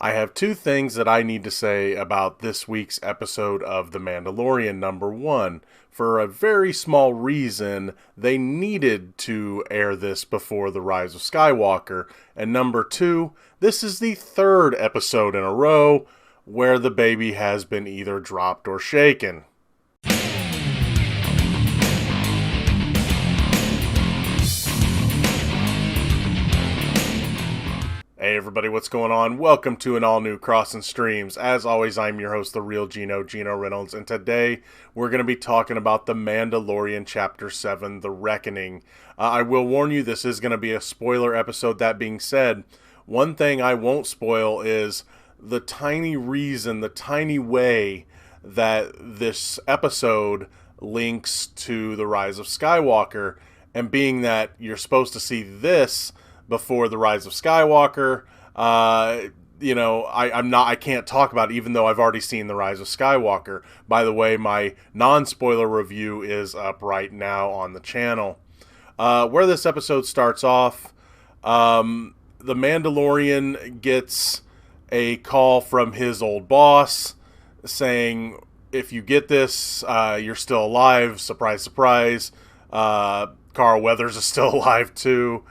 I have two things that I need to say about this week's episode of The Mandalorian. Number one, for a very small reason, they needed to air this before The Rise of Skywalker. And number two, this is the third episode in a row where the baby has been either dropped or shaken. Hey everybody, what's going on? Welcome to an all-new Crossin Streams. As always, I'm your host, the real Geno Reynolds, and today we're going to be talking about The Mandalorian Chapter 7, The Reckoning. I will warn you, this is going to be a spoiler episode. That being said, one thing I won't spoil is the tiny reason, the tiny way that this episode links to The Rise of Skywalker, and being that you're supposed to see this before The Rise of Skywalker, I can't talk about it, even though I've already seen The Rise of Skywalker. By the way, my non-spoiler review is up right now on the channel. Where this episode starts off, the Mandalorian gets a call from his old boss saying, if you get this, you're still alive. Surprise, surprise. Carl Weathers is still alive too.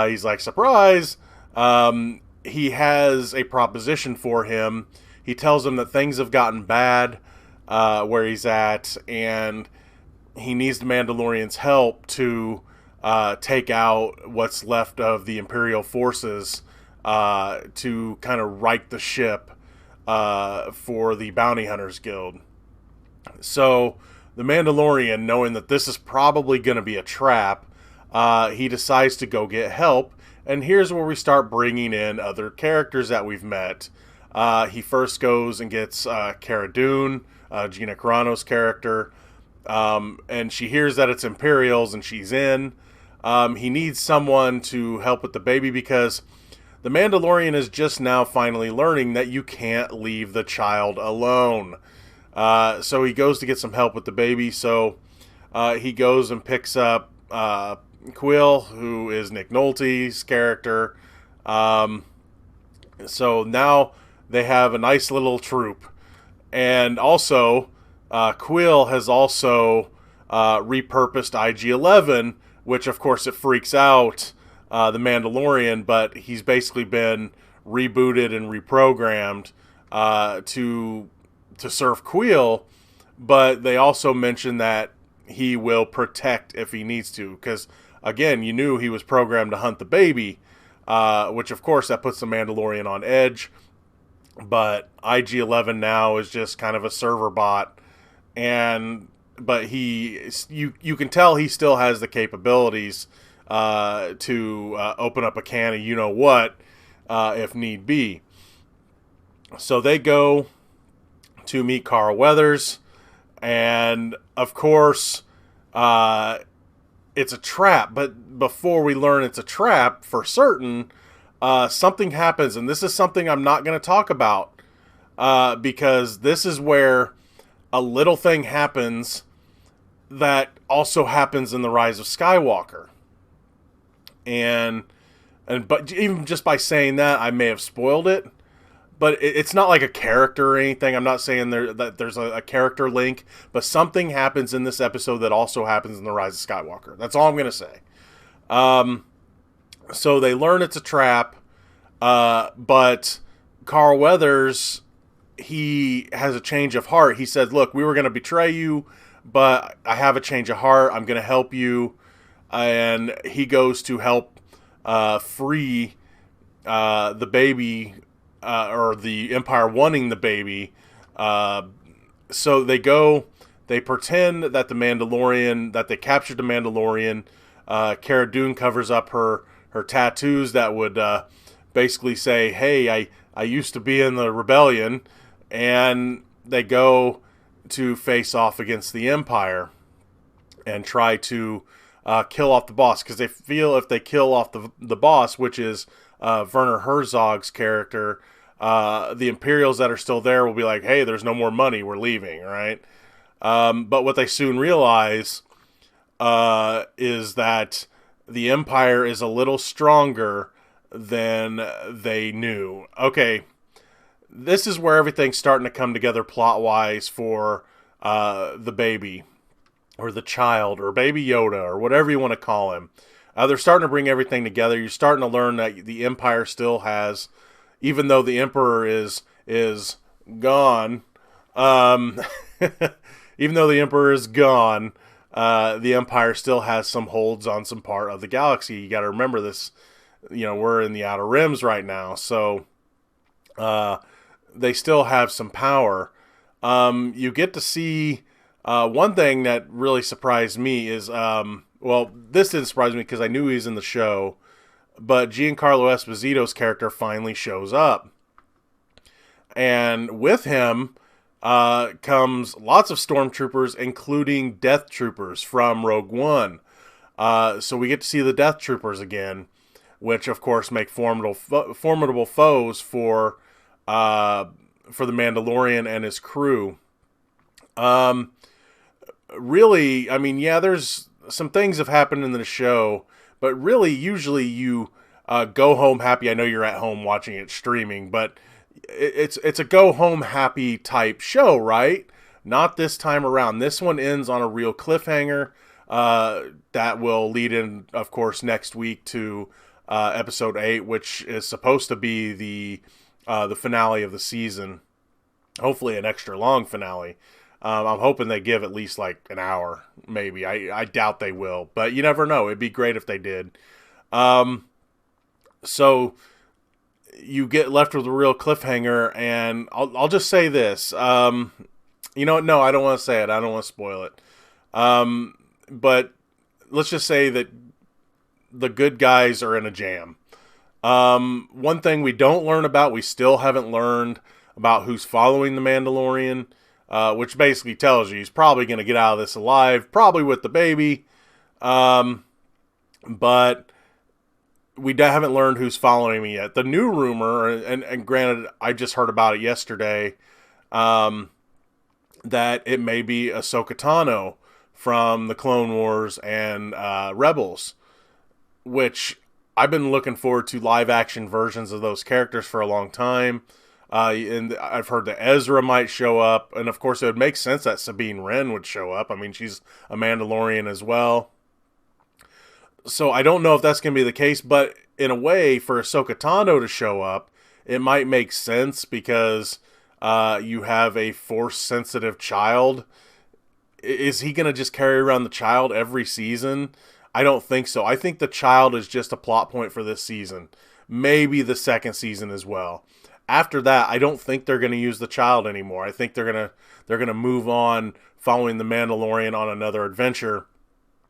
He's like, surprise! He has a proposition for him. He tells him that things have gotten bad where he's at, and he needs the Mandalorian's help to take out what's left of the Imperial forces to kind of right the ship for the Bounty Hunters Guild. So the Mandalorian, knowing that this is probably going to be a trap, he decides to go get help, and here's where we start bringing in other characters that we've met. He first goes and gets Cara Dune, Gina Carano's character, and she hears that it's Imperials, and she's in. He needs someone to help with the baby because the Mandalorian is just now finally learning that you can't leave the child alone. So he goes to get some help with the baby, so he goes and picks up Quill, who is Nick Nolte's character. So now they have a nice little troop. And also, Quill has also repurposed IG-11, which of course it freaks out the Mandalorian, but he's basically been rebooted and reprogrammed to serve Quill. But they also mention that he will protect if he needs to, because again, you knew he was programmed to hunt the baby, which of course that puts the Mandalorian on edge. But IG-11 now is just kind of a server bot, but you can tell he still has the capabilities to open up a can of you know what if need be. So they go to meet Carl Weathers, and of course it's a trap, but before we learn it's a trap for certain, something happens, and this is something I'm not going to talk about because this is where a little thing happens that also happens in The Rise of Skywalker. But even just by saying that, I may have spoiled it. But it's not like a character or anything. I'm not saying that there's a character link. But something happens in this episode that also happens in The Rise of Skywalker. That's all I'm going to say. So they learn it's a trap. But Carl Weathers, he has a change of heart. He said, look, we were going to betray you, but I have a change of heart. I'm going to help you. And he goes to help free the baby, or the Empire wanting the baby. So they pretend that that they captured the Mandalorian. Cara Dune covers up her tattoos that would basically say, hey, I used to be in the rebellion. And they go to face off against the Empire and try to kill off the boss, because they feel if they kill off the boss, which is Werner Herzog's character, the Imperials that are still there will be like, hey, there's no more money, we're leaving, right? But what they soon realize is that the Empire is a little stronger than they knew. Okay, this is where everything's starting to come together plot-wise for the baby, or the child, or Baby Yoda, or whatever you want to call him. They're starting to bring everything together. You're starting to learn that the Empire still has, even though the Emperor is gone, even though the Emperor is gone, the Empire still has some holds on some part of the galaxy. You got to remember this. We're in the Outer Rims right now, so they still have some power. You get to see one thing that really surprised me is, this didn't surprise me because I knew he was in the show, but Giancarlo Esposito's character finally shows up. And with him comes lots of stormtroopers, including Death Troopers from Rogue One. So we get to see the Death Troopers again, which of course make formidable foes for the Mandalorian and his crew. Really, I mean, yeah, there's some things have happened in the show, but really, usually you go home happy. I know you're at home watching it streaming, but it's a go home happy type show, right? Not this time around. This one ends on a real cliffhanger that will lead in, of course, next week to episode 8, which is supposed to be the finale of the season. Hopefully an extra long finale. I'm hoping they give at least like an hour, maybe. I doubt they will, but you never know. It'd be great if they did. So you get left with a real cliffhanger, and I'll just say this. No, I don't want to say it. I don't want to spoil it. But let's just say that the good guys are in a jam. One thing we don't learn about, we still haven't learned about who's following the Mandalorian, which basically tells you he's probably going to get out of this alive, probably with the baby. But we haven't learned who's following me yet. The new rumor, and granted, I just heard about it yesterday, that it may be Ahsoka Tano from the Clone Wars and Rebels, which I've been looking forward to live action versions of those characters for a long time. And I've heard that Ezra might show up, and of course it would make sense that Sabine Wren would show up. I mean, she's a Mandalorian as well. So I don't know if that's going to be the case, but in a way, for Ahsoka Tano to show up, it might make sense because you have a Force-sensitive child. Is he going to just carry around the child every season? I don't think so. I think the child is just a plot point for this season. Maybe the second season as well. After that, I don't think they're going to use the child anymore. I think they're going to move on following the Mandalorian on another adventure,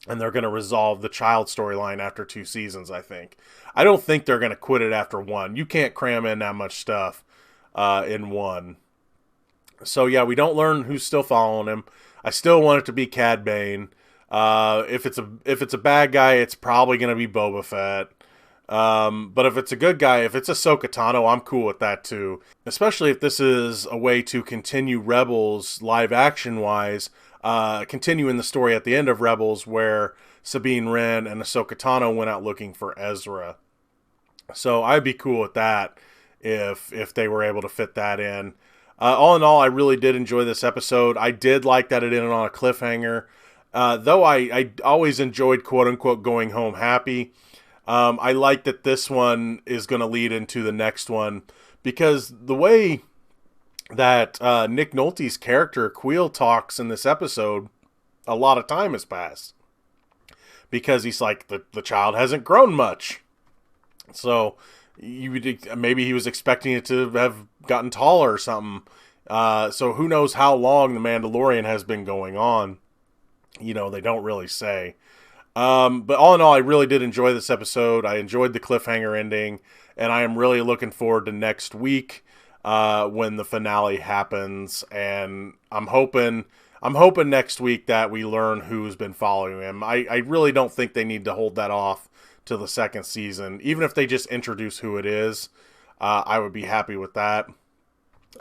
and they're going to resolve the child storyline after 2 seasons, I think. I don't think they're going to quit it after 1. You can't cram in that much stuff in 1. So yeah, we don't learn who's still following him. I still want it to be Cad Bane. If it's a bad guy, it's probably going to be Boba Fett. But if it's a good guy, if it's Ahsoka Tano, I'm cool with that too. Especially if this is a way to continue Rebels live action wise, continuing the story at the end of Rebels where Sabine Wren and Ahsoka Tano went out looking for Ezra. So I'd be cool with that if they were able to fit that in. All in all, I really did enjoy this episode. I did like that it ended on a cliffhanger. Though I always enjoyed quote-unquote going home happy. I like that this one is going to lead into the next one because the way that Nick Nolte's character Queel talks in this episode, a lot of time has passed because he's like the child hasn't grown much. So maybe he was expecting it to have gotten taller or something. So who knows how long the Mandalorian has been going on. They don't really say. But all in all, I really did enjoy this episode. I enjoyed the cliffhanger ending, and I am really looking forward to next week when the finale happens. And I'm hoping next week that we learn who's been following him. I really don't think they need to hold that off to the second season. Even if they just introduce who it is, I would be happy with that.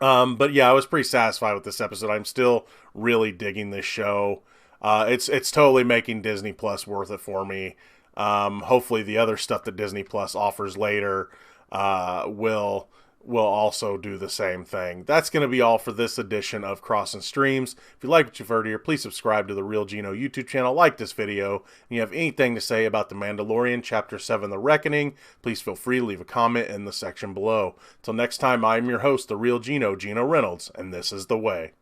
But yeah, I was pretty satisfied with this episode. I'm still really digging this show. It's totally making Disney Plus worth it for me. Hopefully the other stuff that Disney Plus offers later will will also do the same thing. That's going to be all for this edition of Crossin Streams. If you like what you've heard here, please subscribe to the Real Geno YouTube channel, like this video, and you have anything to say about The Mandalorian Chapter 7, The Reckoning, please feel free to leave a comment in the section below. Till next time, I'm your host, The Real Geno, Geno Reynolds, and this is The Way.